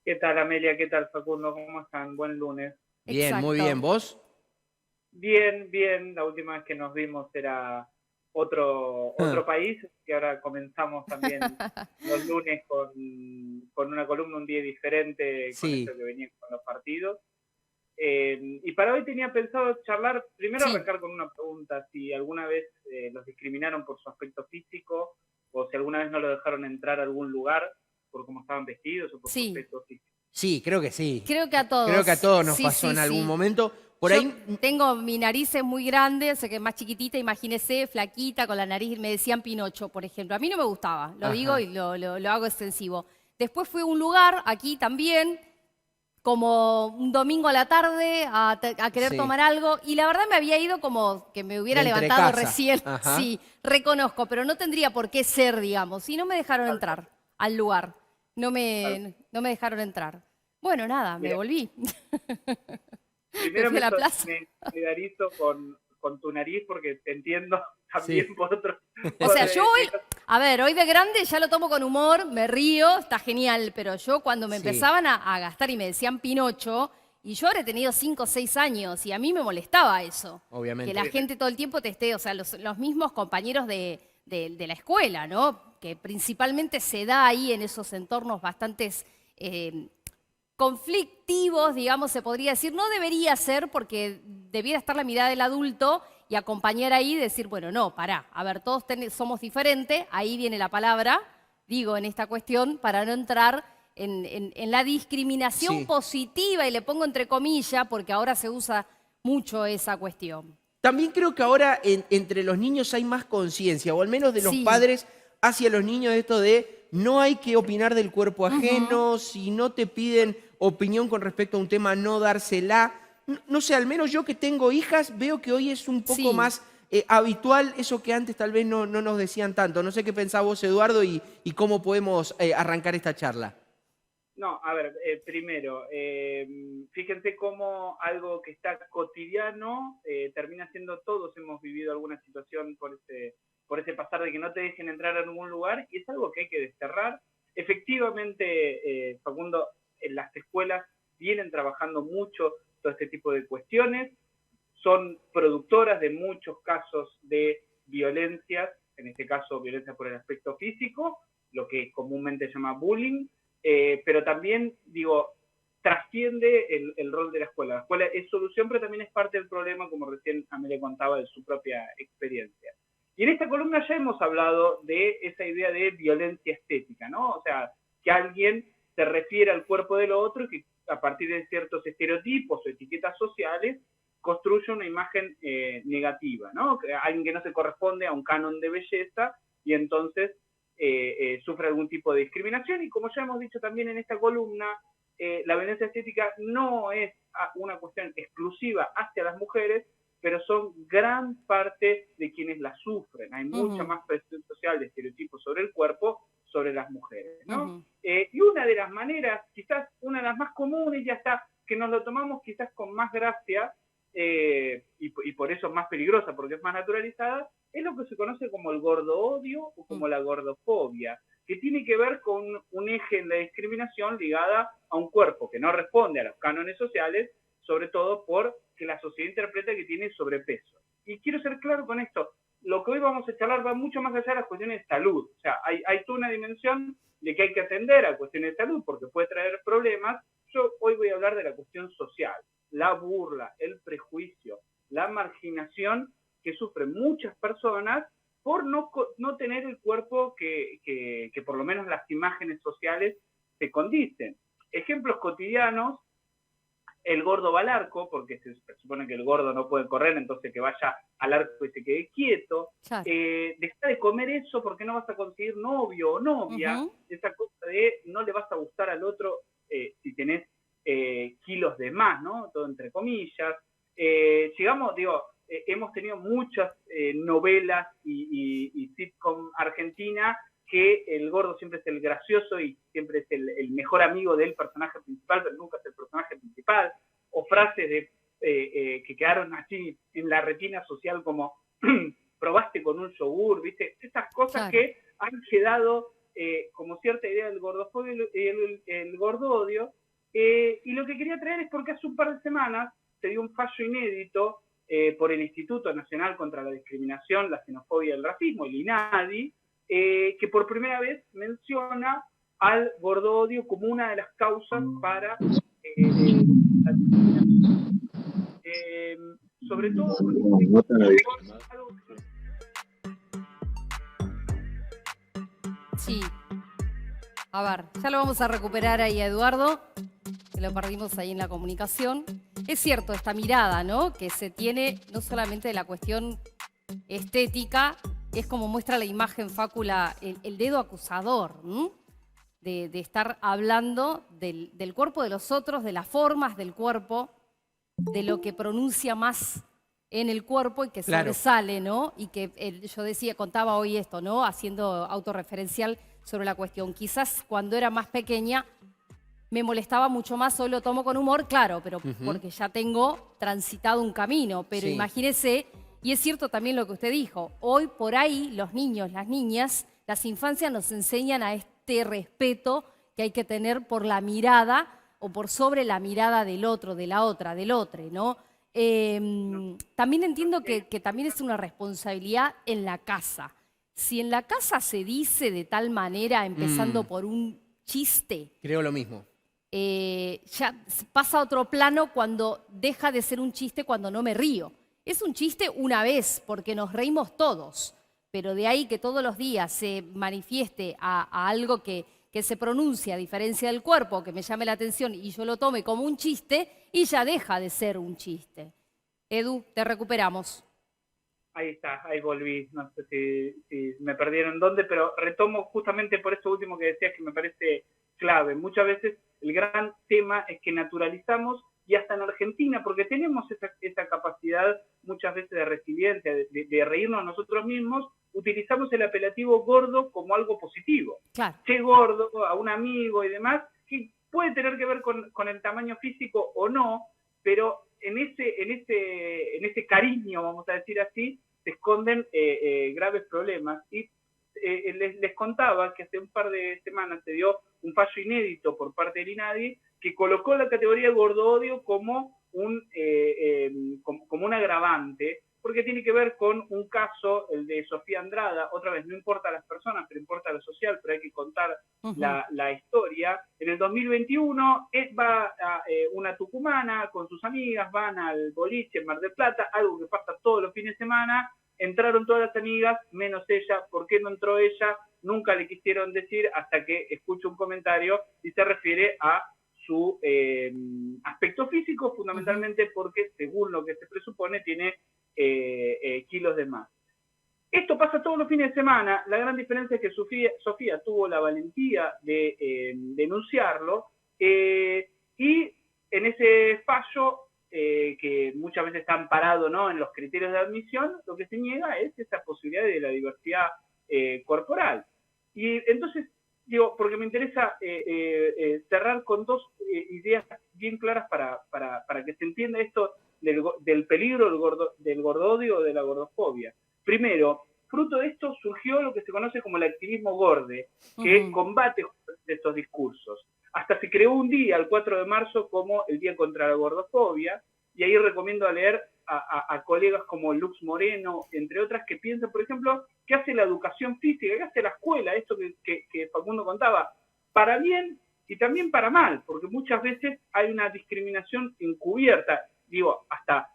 ¿Qué tal, Amelia? ¿Qué tal, Facundo? ¿Cómo están? Buen lunes. Bien, muy bien. Exacto. ¿Vos? Bien, bien. La última vez que nos vimos era otro país y ahora comenzamos también los lunes con una columna un día diferente con esto Sí, que venía con los partidos. Y para hoy tenía pensado charlar, primero Sí. arrancar con una pregunta, si alguna vez los discriminaron por su aspecto físico o si alguna vez no lo dejaron entrar a algún lugar por cómo estaban vestidos o por su Sí, aspecto físico. sí, creo que sí. creo que a Creo que a todos. todos nos Sí, pasó sí, en algún sí. momento. Por Yo ahí, tengo mi nariz es muy grande, sé que es más chiquitita, imagínese, flaquita, con la nariz, me decían Pinocho, por ejemplo. A mí no me gustaba, lo digo ajá, y lo hago extensivo. Después fui a un lugar, aquí también, como un domingo a la tarde, a querer sí, tomar algo, y la verdad me había ido como que me de hubiera entre levantado casa, recién. ajá. Sí, reconozco, pero no tendría por qué ser, digamos. Y no me dejaron Tal cual, entrar al lugar. No tal me, no me dejaron entrar. Bueno, nada, me Mira, volví. Me primero fui a la plaza. me solidarizo con tu nariz porque te entiendo Sí, también por otro. O Por, sea, yo hoy, a ver, hoy de grande ya lo tomo con humor, me río, está genial, pero yo cuando me sí, empezaban a gastar y me decían Pinocho, y yo habré tenido 5 o 6 años, y a mí me molestaba eso, que la obviamente. gente todo el tiempo te esté, o sea, los mismos compañeros de la escuela, ¿no? Que principalmente se da ahí en esos entornos bastantes conflictivos, digamos, se podría decir. No debería ser porque debiera estar la mirada del adulto y acompañar ahí y decir, bueno, no, pará, a ver, todos somos diferentes, ahí viene la palabra, digo, en esta cuestión, para no entrar en la discriminación Sí. positiva, y le pongo entre comillas, porque ahora se usa mucho esa cuestión. También creo que ahora entre los niños hay más conciencia, o al menos de los Sí, padres hacia los niños, de esto de no hay que opinar del cuerpo ujú, ajeno, si no te piden opinión con respecto a un tema, no dársela. No sé, al menos yo que tengo hijas, veo que hoy es un poco sí. más habitual eso que antes tal vez no nos decían tanto. No sé qué pensás vos, Eduardo, y cómo podemos arrancar esta charla. no, a ver, primero, fíjense cómo algo que está cotidiano termina siendo todos hemos vivido alguna situación por ese pasar de que no te dejen entrar a ningún lugar y es algo que hay que desterrar. Efectivamente, Facundo, en las escuelas vienen trabajando mucho todo este tipo de cuestiones, son productoras de muchos casos de violencias, en este caso violencia por el aspecto físico, lo que comúnmente se llama bullying, pero también, digo, trasciende el rol de la escuela. La escuela es solución, pero también es parte del problema, como recién Amelia contaba de su propia experiencia. Y en esta columna ya hemos hablado de esa idea de violencia estética, ¿no? O sea, que alguien se refiere al cuerpo del otro y que a partir de ciertos estereotipos o etiquetas sociales construye una imagen negativa, ¿no? Alguien que no se corresponde a un canon de belleza y entonces sufre algún tipo de discriminación. Y como ya hemos dicho también en esta columna, la violencia estética no es una cuestión exclusiva hacia las mujeres, pero son gran parte de quienes la sufren. Hay mucha Ujú, más presión social de estereotipos sobre el cuerpo sobre las mujeres, ¿no? ujú. Y una de las maneras, quizás una de las más comunes, ya está, que nos lo tomamos quizás con más gracia, y por eso es más peligrosa, porque es más naturalizada, es lo que se conoce como el gordo odio o Mm. como la gordofobia, que tiene que ver con un eje en la discriminación ligada a un cuerpo que no responde a los cánones sociales, sobre todo porque la sociedad interpreta que tiene sobrepeso. Y quiero ser claro con esto, lo que hoy vamos a charlar va mucho más allá de las cuestiones de salud, o sea, hay toda una dimensión de que hay que atender a cuestiones de salud porque puede traer problemas. Yo hoy voy a hablar de la cuestión social, la burla, el prejuicio, la marginación que sufren muchas personas por no tener el cuerpo que por lo menos las imágenes sociales se condicen. Ejemplos cotidianos, el gordo va al arco, porque se supone que el gordo no puede correr, entonces que vaya al arco y se quede quieto. Claro. Deja de comer eso porque no vas a conseguir novio o novia. Ujú. Esa cosa de no le vas a gustar al otro si tenés kilos de más, ¿no? Todo entre comillas. Llegamos, digo, hemos tenido muchas novelas y sitcom argentina que el gordo siempre es el gracioso y siempre es el mejor amigo del personaje principal, pero nunca es el personaje principal, o frases que quedaron así en la retina social como probaste con un yogur, ¿viste? Estas cosas Claro. que han quedado como cierta idea del gordofobia y el gordodio, y lo que quería traer es porque hace un par de semanas se dio un fallo inédito por el Instituto Nacional contra la Discriminación, la Xenofobia y el Racismo, el INADI, que por primera vez menciona al gordodio como una de las causas para la discriminación. Sobre todo Sí. A ver, ya lo vamos a recuperar ahí a Eduardo, que lo perdimos ahí en la comunicación. Es cierto, esta mirada, ¿no?, que se tiene no solamente de la cuestión estética, es como muestra la imagen, Fácula, el dedo acusador, ¿no?, de estar hablando del cuerpo de los otros, de las formas del cuerpo, de lo que pronuncia más en el cuerpo y que sobresale, ¿no? Y que yo decía, contaba hoy esto, ¿no?, haciendo autorreferencial sobre la cuestión. Quizás cuando era más pequeña me molestaba mucho más, hoy lo tomo con humor, claro, pero porque ya tengo transitado un camino. Pero imagínese, y es cierto también lo que usted dijo, hoy por ahí los niños, las niñas, las infancias nos enseñan a este respeto que hay que tener por la mirada o por sobre la mirada del otro, de la otra, del otro, ¿no? También entiendo que también es una responsabilidad en la casa. Si en la casa se dice de tal manera, empezando por un chiste... Creo lo mismo. Ya pasa a otro plano cuando deja de ser un chiste cuando no me río. Es un chiste una vez, porque nos reímos todos, pero de ahí que todos los días se manifieste a algo que se pronuncia a diferencia del cuerpo, que me llame la atención y yo lo tome como un chiste, y ya deja de ser un chiste. Edu, te recuperamos. Ahí está, ahí volví, no sé si me perdieron dónde, pero retomo justamente por esto último que decías, que me parece clave. Muchas veces el gran tema es que naturalizamos, y hasta en Argentina, porque tenemos esa capacidad muchas veces de resiliencia, de reírnos nosotros mismos, utilizamos el apelativo gordo como algo positivo. Claro. Che gordo, a un amigo y demás, que puede tener que ver con el tamaño físico o no, pero en ese cariño, vamos a decir así, se esconden graves problemas. Y les contaba que hace un par de semanas se dio un fallo inédito por parte del INADI que colocó la categoría de gordo-odio como un agravante, porque tiene que ver con un caso, el de Sofía Andrada. Otra vez, no importa las personas, pero importa lo social, pero hay que contar la historia. En el 2021 va una tucumana con sus amigas, van al boliche en Mar del Plata, algo que pasa todos los fines de semana. Entraron todas las amigas, menos ella. ¿Por qué no entró ella? Nunca le quisieron decir, hasta que escucho un comentario y se refiere a su aspecto físico, fundamentalmente porque, según lo que se presupone, tiene kilos de más. Esto pasa todos los fines de semana. La gran diferencia es que Sofía tuvo la valentía de denunciarlo, y en ese fallo, que muchas veces está amparado, ¿no?, en los criterios de admisión, lo que se niega es esa posibilidad de la diversidad corporal. Y entonces, digo, porque me interesa cerrar con dos ideas bien claras para que se entienda esto del peligro del gordodio o de la gordofobia. Primero, fruto de esto surgió lo que se conoce como el activismo gorde, que combate estos discursos. Hasta se creó un día, el 4 de marzo, como el Día contra la Gordofobia, y ahí recomiendo leer a colegas como Lux Moreno, entre otras, que piensan, por ejemplo, qué hace la educación física, qué hace la escuela, esto que Facundo contaba, para bien y también para mal, porque muchas veces hay una discriminación encubierta, digo, hasta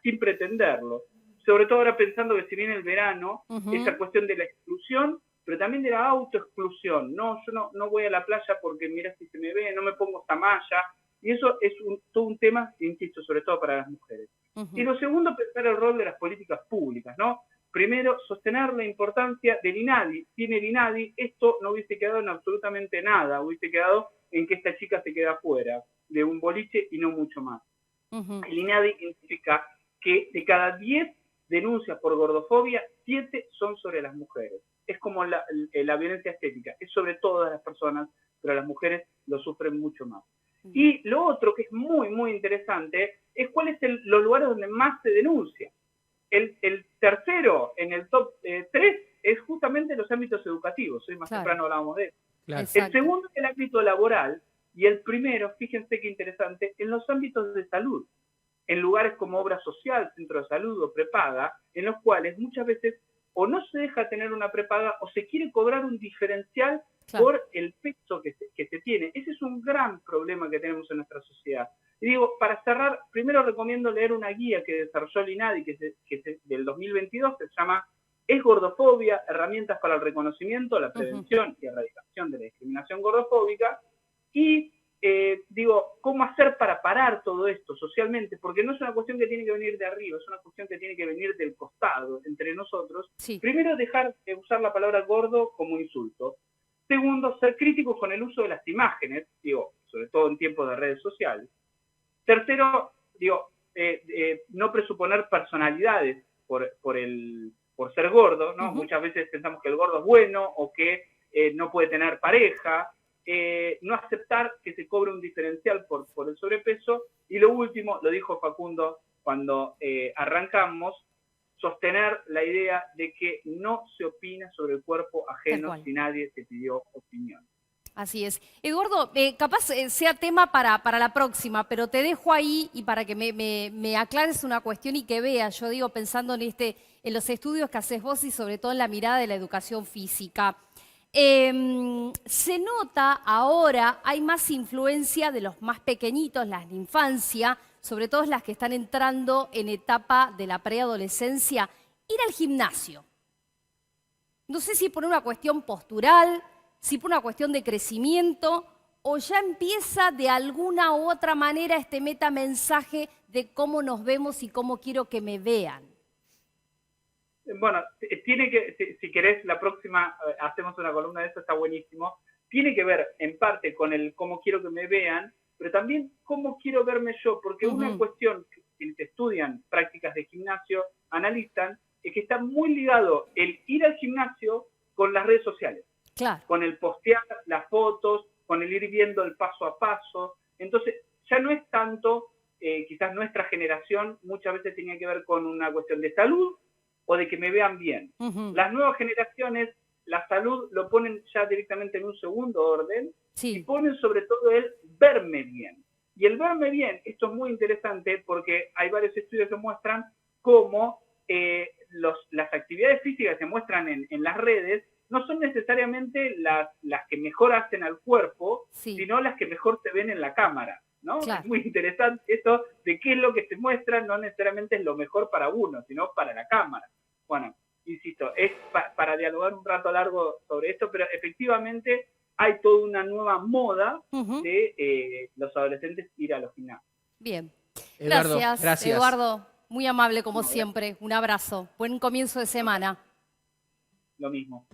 sin pretenderlo. Sobre todo ahora pensando que si viene el verano, esa cuestión de la exclusión, pero también de la autoexclusión. No, yo no voy a la playa porque mira si se me ve, no me pongo esta malla. Y eso es todo un tema, insisto, sobre todo para las mujeres. Y lo segundo, pensar el rol de las políticas públicas, ¿no? Primero, sostener la importancia del INADI. Sin el INADI, esto no hubiese quedado en absolutamente nada. Hubiese quedado en que esta chica se queda fuera de un boliche y no mucho más. El INADI identifica que de cada 10 denuncias por gordofobia, 7 son sobre las mujeres. Es como la violencia estética, es sobre todas las personas, pero las mujeres lo sufren mucho más. Y lo otro que es muy, muy interesante es cuáles son los lugares donde más se denuncia. El tercero en el top 3 es justamente los ámbitos educativos. Hoy más temprano hablábamos de eso. Claro. El segundo es el ámbito laboral y el primero, fíjense qué interesante, en los ámbitos de salud, en lugares como obra social, centro de salud o prepaga, en los cuales muchas veces o no se deja tener una prepaga o se quiere cobrar un diferencial por el peso que se tiene. Ese es un gran problema que tenemos en nuestra sociedad. Y digo, para cerrar, primero recomiendo leer una guía que desarrolló el INADI del 2022, que se llama ¿Es gordofobia? Herramientas para el reconocimiento, la prevención y erradicación de la discriminación gordofóbica. Y digo, ¿cómo hacer para parar todo esto socialmente? Porque no es una cuestión que tiene que venir de arriba, es una cuestión que tiene que venir del costado, entre nosotros. Sí. Primero, dejar de usar la palabra gordo como insulto. Segundo, ser críticos con el uso de las imágenes, digo, sobre todo en tiempos de redes sociales. Tercero, digo, no presuponer personalidades por ser gordo, ¿no? Muchas veces pensamos que el gordo es bueno o que no puede tener pareja. No aceptar que se cobre un diferencial por el sobrepeso. Y lo último, lo dijo Facundo cuando arrancamos, sostener la idea de que no se opina sobre el cuerpo ajeno si nadie te pidió opinión. Así es. Eduardo, capaz sea tema para la próxima, pero te dejo ahí y para que me aclares una cuestión y que veas, yo digo, pensando en los estudios que haces vos y sobre todo en la mirada de la educación física. Se nota ahora, hay más influencia de los más pequeñitos, las de infancia, sobre todo las que están entrando en etapa de la preadolescencia, ir al gimnasio. No sé si por una cuestión postural, si por una cuestión de crecimiento, o ya empieza de alguna u otra manera este metamensaje de cómo nos vemos y cómo quiero que me vean. Bueno, tiene que, si querés, la próxima hacemos una columna de eso, está buenísimo. Tiene que ver en parte con el cómo quiero que me vean, pero también cómo quiero verme yo, porque una cuestión que quienes estudian prácticas de gimnasio analizan es que está muy ligado el ir al gimnasio con las redes sociales. Claro. Con el postear las fotos, con el ir viendo el paso a paso. Entonces, ya no es tanto, quizás nuestra generación muchas veces tenía que ver con una cuestión de salud o de que me vean bien. Las nuevas generaciones, la salud lo ponen ya directamente en un segundo orden y ponen sobre todo el verme bien. Y el verme bien, esto es muy interesante porque hay varios estudios que muestran cómo las actividades físicas que se muestran en las redes no son necesariamente las que mejor hacen al cuerpo, sino las que mejor se ven en la cámara, ¿no? Claro. Es muy interesante esto de qué es lo que se muestra, no necesariamente es lo mejor para uno, sino para la cámara. Bueno, insisto, es para dialogar un rato largo sobre esto, pero efectivamente hay toda una nueva moda de los adolescentes ir a los gimnasios. Bien. Eduardo, gracias, Eduardo. Muy amable como siempre. Un abrazo. Buen comienzo de semana. Lo mismo.